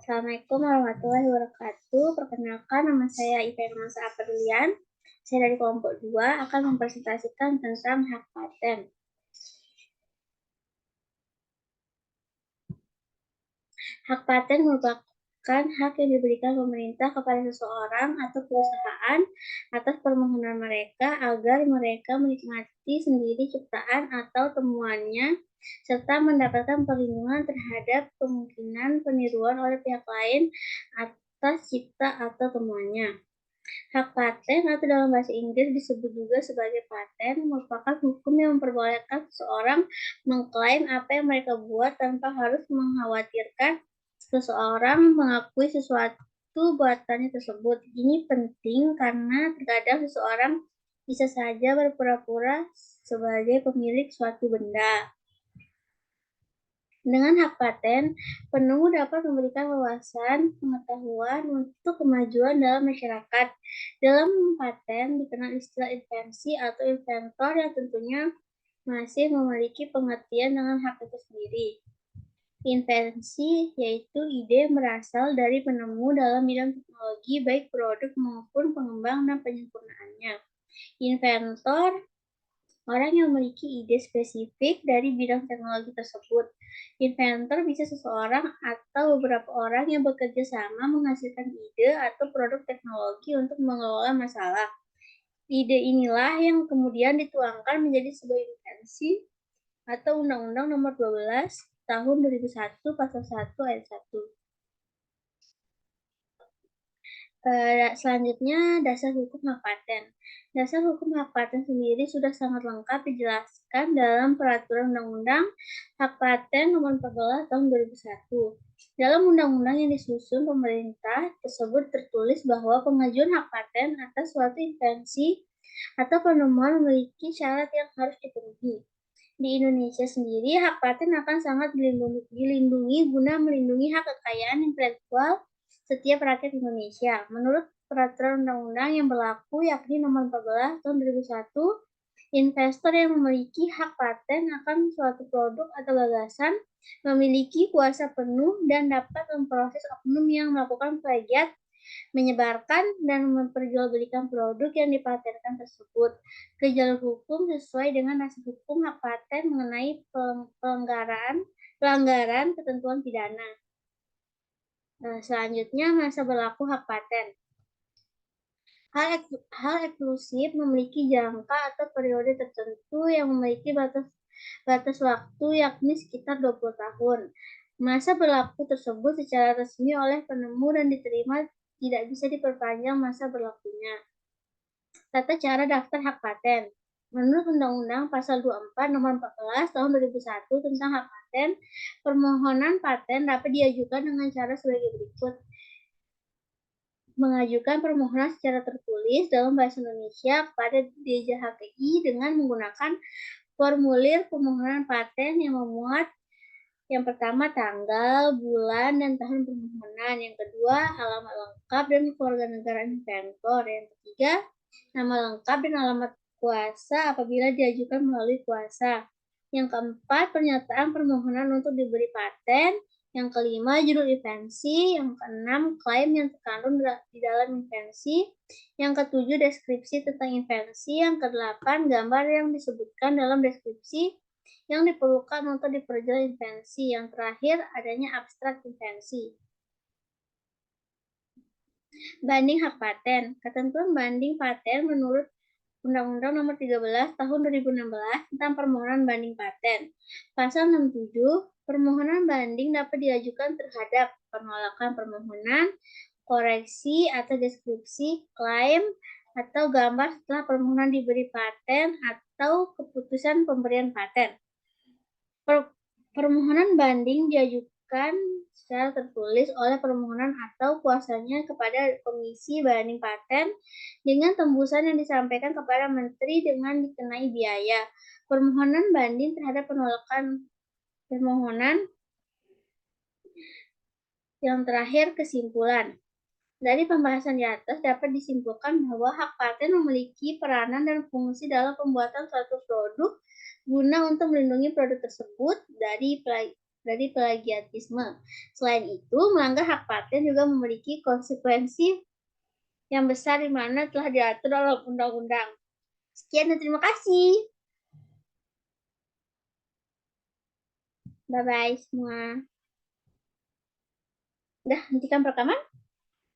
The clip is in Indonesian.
Assalamualaikum warahmatullahi wabarakatuh. Perkenalkan, nama saya Iva Irmansa Aprillian. Saya dari kelompok 2 akan mempresentasikan tentang hak paten. Hak paten merupakan hak yang diberikan pemerintah kepada seseorang atau perusahaan atas permohonan mereka agar mereka menikmati sendiri ciptaan atau temuannya serta mendapatkan perlindungan terhadap kemungkinan peniruan oleh pihak lain atas cipta atau temuannya. Hak paten atau dalam bahasa Inggris disebut juga sebagai paten merupakan hukum yang memperbolehkan seseorang mengklaim apa yang mereka buat tanpa harus mengkhawatirkan seseorang mengakui sesuatu buatannya tersebut. Ini penting karena terkadang seseorang bisa saja berpura-pura sebagai pemilik suatu benda. Dengan hak paten, penemu dapat memberikan wawasan pengetahuan untuk kemajuan dalam masyarakat. Dalam paten dikenal istilah invensi atau inventor yang tentunya masih memiliki pengertian dengan hak itu sendiri. Invensi yaitu ide yang berasal dari penemu dalam bidang teknologi, baik produk maupun pengembang dan penyempurnaannya. Inventor orang yang memiliki ide spesifik dari bidang teknologi tersebut. Inventor bisa seseorang atau beberapa orang yang bekerja sama menghasilkan ide atau produk teknologi untuk mengelola masalah. Ide inilah yang kemudian dituangkan menjadi sebuah invensi atau Undang-Undang Nomor 12 Tahun 2001 Pasal 1 Ayat 1. Selanjutnya, dasar hukum hak paten. Dasar hukum hak paten sendiri sudah sangat lengkap dijelaskan dalam Peraturan Undang-Undang Hak Paten Nomor 14 Tahun 2001. Dalam undang-undang yang disusun pemerintah tersebut tertulis bahwa pengajuan hak paten atas suatu invensi atau penemuan memiliki syarat yang harus dipenuhi. Di Indonesia sendiri, hak paten akan sangat dilindungi guna melindungi hak kekayaan intelektual setiap rakyat Indonesia. Menurut peraturan undang-undang yang berlaku yakni Nomor 14 Tahun 2001, investor yang memiliki hak paten akan suatu produk atau gagasan memiliki kuasa penuh dan dapat memproses oknum yang melakukan plagiat, menyebarkan dan memperjualbelikan produk yang dipatenkan tersebut ke jalur hukum sesuai dengan dasar hukum hak paten mengenai pelanggaran ketentuan pidana. Selanjutnya, masa berlaku hak paten. Hal eksklusif memiliki jangka atau periode tertentu yang memiliki batas waktu yakni sekitar 20 tahun. Masa berlaku tersebut secara resmi oleh penemu dan diterima tidak bisa diperpanjang masa berlakunya. Tata cara daftar hak paten. Menurut Undang-Undang Pasal 24 Nomor 14 Tahun 2001 tentang hak paten, permohonan paten dapat diajukan dengan cara sebagai berikut. Mengajukan permohonan secara tertulis dalam bahasa Indonesia kepada DJHPI dengan menggunakan formulir permohonan paten yang memuat yang pertama tanggal, bulan, dan tahun permohonan. Yang kedua, alamat lengkap dan kewarganegaraan inventor. Yang ketiga, nama lengkap dan alamat kuasa apabila diajukan melalui kuasa. Yang keempat, pernyataan permohonan untuk diberi paten. Yang kelima, judul invensi. Yang keenam, klaim yang terkandung di dalam invensi. Yang ketujuh, deskripsi tentang invensi. Yang kedelapan, gambar yang disebutkan dalam deskripsi yang diperlukan untuk diperjelas invensi. Yang terakhir, adanya abstrak invensi. Banding hak paten. Ketentuan banding paten menurut Undang-Undang Nomor 13 Tahun 2016 tentang permohonan banding paten. Pasal 67, permohonan banding dapat diajukan terhadap penolakan permohonan, koreksi atau deskripsi, klaim, atau gambar setelah permohonan diberi paten atau keputusan pemberian paten. Permohonan banding diajukan secara tertulis oleh permohonan atau kuasanya kepada Komisi Banding Paten dengan tembusan yang disampaikan kepada Menteri dengan dikenai biaya. Permohonan banding terhadap penolakan permohonan. Yang terakhir, kesimpulan. Dari pembahasan di atas dapat disimpulkan bahwa hak paten memiliki peranan dan fungsi dalam pembuatan suatu produk guna untuk melindungi produk tersebut dari dari plagiarisme. Selain itu, melanggar hak paten juga memiliki konsekuensi yang besar di mana telah diatur dalam undang-undang. Sekian dan terima kasih. Bye-bye semua. Udah, hentikan perekaman.